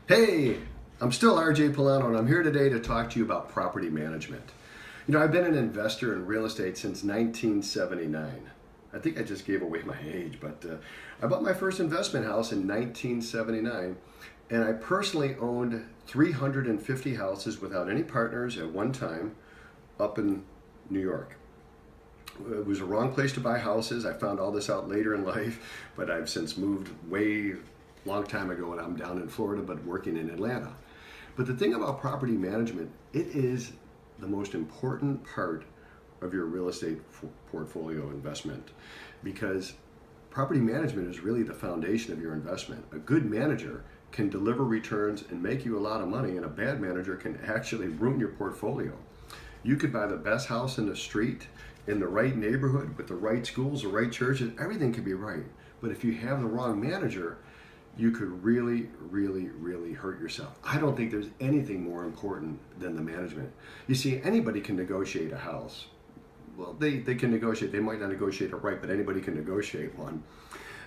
Hey, I'm still RJ Palano, and I'm here today to talk to you about property management. I've been an investor in real estate since 1979. I think I just gave away my age, but I bought my first investment house in 1979, and I personally owned 350 houses without any partners at one time up in New York. It was a wrong place to buy houses. I found all this out later in life, but I've since moved way long time ago, and I'm down in Florida but working in Atlanta. But the thing about property management, it is the most important part of your real estate portfolio investment, because property management is really the foundation of your investment. A good manager can deliver returns and make you a lot of money, and a bad manager can actually ruin your portfolio. You could buy the best house in the street, in the right neighborhood, with the right schools, the right churches, everything could be right. But if you have the wrong manager, you could really, really, really hurt yourself. I don't think there's anything more important than the management. You see, anybody can negotiate a house. Well, they can negotiate. They might not negotiate it right, but anybody can negotiate one.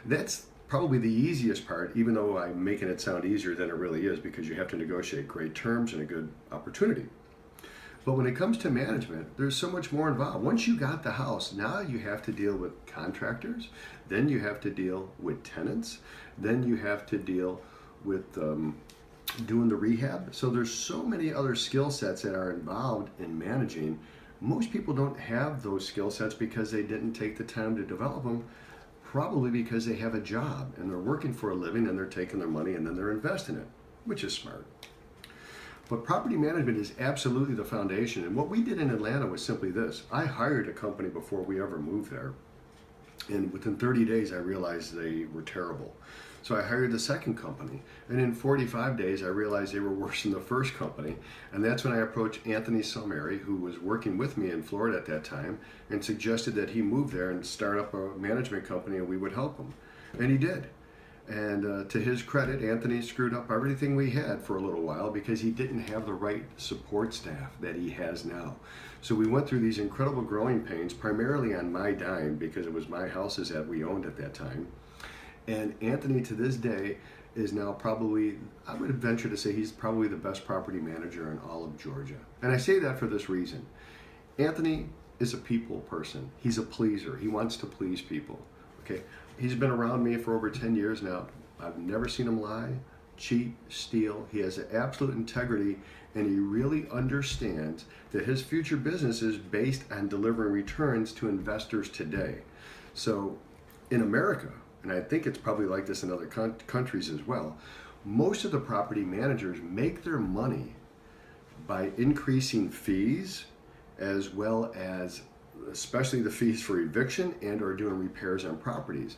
That's probably the easiest part, even though I'm making it sound easier than it really is, because you have to negotiate great terms and a good opportunity. But when it comes to management, there's so much more involved. Once you got the house, now you have to deal with contractors, then you have to deal with tenants, then you have to deal with doing the rehab. So there's so many other skill sets that are involved in managing. Most people don't have those skill sets because they didn't take the time to develop them, probably because they have a job and they're working for a living and they're taking their money and then they're investing it, which is smart. But property management is absolutely the foundation. And what we did in Atlanta was simply this. I hired a company before we ever moved there. And within 30 days, I realized they were terrible. So I hired the second company. And in 45 days, I realized they were worse than the first company. And that's when I approached Anthony Salmieri, who was working with me in Florida at that time, and suggested that he move there and start up a management company and we would help him. And he did. And to his credit, Anthony screwed up everything we had for a little while because he didn't have the right support staff that he has now. So we went through these incredible growing pains, primarily on my dime, because it was my houses that we owned at that time. And Anthony, to this day, is now probably, I would venture to say, he's probably the best property manager in all of Georgia. And I say that for this reason. Anthony is a people person. He's a pleaser. He wants to please people. Okay, he's been around me for over 10 years now. I've never seen him lie, cheat, steal. He has absolute integrity, and he really understands that his future business is based on delivering returns to investors today. So in America, and I think it's probably like this in other countries as well, most of the property managers make their money by increasing fees, as well as especially the fees for eviction and or doing repairs on properties.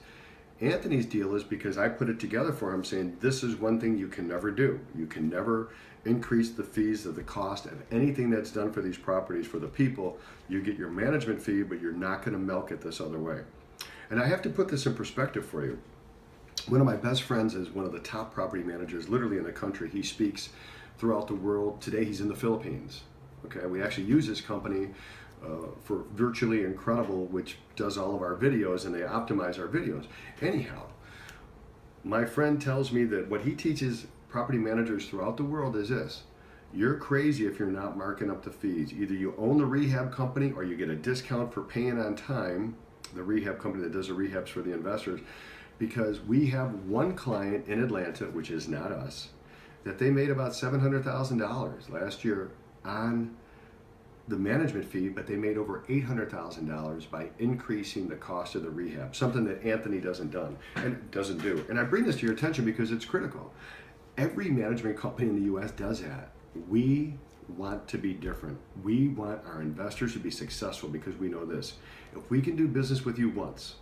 Anthony's deal is, because I put it together for him, saying this is one thing you can never do. You can never increase the fees of the cost of anything that's done for these properties for the people. You get your management fee, but you're not going to milk it this other way. And I have to put this in perspective for you. One of my best friends is one of the top property managers literally in the country. He speaks throughout the world. Today he's in the Philippines. Okay, we actually use his company for Virtually Incredible, which does all of our videos, and they optimize our videos. Anyhow, my friend tells me that what he teaches property managers throughout the world is this: you're crazy if you're not marking up the fees. Either you own the rehab company or you get a discount for paying on time, the rehab company that does the rehabs for the investors, because we have one client in Atlanta, which is not us, that they made about $700,000 last year on the management fee, but they made over $800,000 by increasing the cost of the rehab, something that Anthony doesn't do. And I bring this to your attention because it's critical. Every management company in the US does that. We want to be different. We want our investors to be successful because we know this: if we can do business with you once,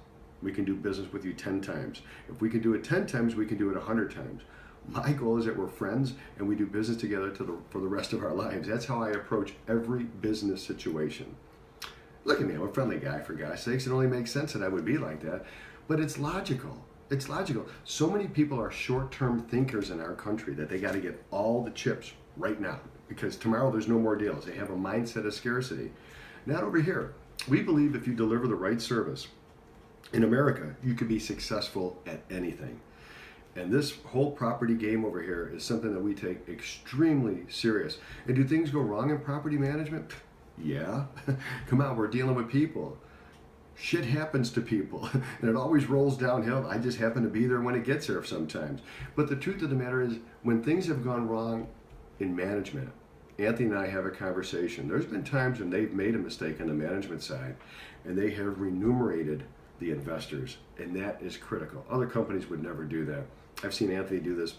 we can do business with you 10 times. If we can do it 10 times, we can do it 100 times. My goal is that we're friends and we do business together for the rest of our lives. That's how I approach every business situation. Look at me, I'm a friendly guy, for God's sakes. It only makes sense that I would be like that. But it's logical. It's logical. So many people are short-term thinkers in our country that they got to get all the chips right now, because tomorrow there's no more deals. They have a mindset of scarcity. Not over here. We believe if you deliver the right service in America, you could be successful at anything. And this whole property game over here is something that we take extremely serious. And do things go wrong in property management? Yeah. Come on, we're dealing with people. Shit happens to people, and it always rolls downhill. I just happen to be there when it gets there sometimes. But the truth of the matter is, when things have gone wrong in management, Anthony and I have a conversation. There's been times when they've made a mistake on the management side, and they have remunerated the investors, and that is critical. Other companies would never do that. I've seen Anthony do this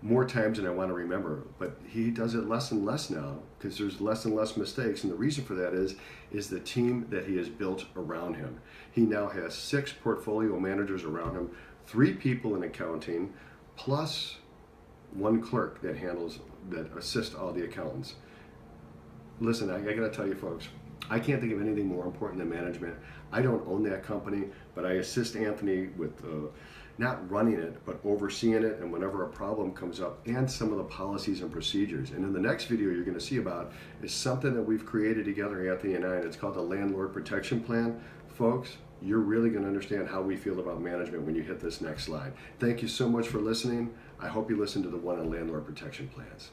more times than I want to remember, but he does it less and less now because there's less and less mistakes. And the reason for that is the team that he has built around him. He now has 6 portfolio managers around him, 3 people in accounting, plus 1 clerk that assists all the accountants. Listen, I gotta tell you folks, I can't think of anything more important than management. I don't own that company, but I assist Anthony with not running it, but overseeing it, and whenever a problem comes up, and some of the policies and procedures. And in the next video you're going to see about is something that we've created together, Anthony and I, and it's called the Landlord Protection Plan. Folks, you're really going to understand how we feel about management when you hit this next slide. Thank you so much for listening. I hope you listen to the one on landlord protection plans.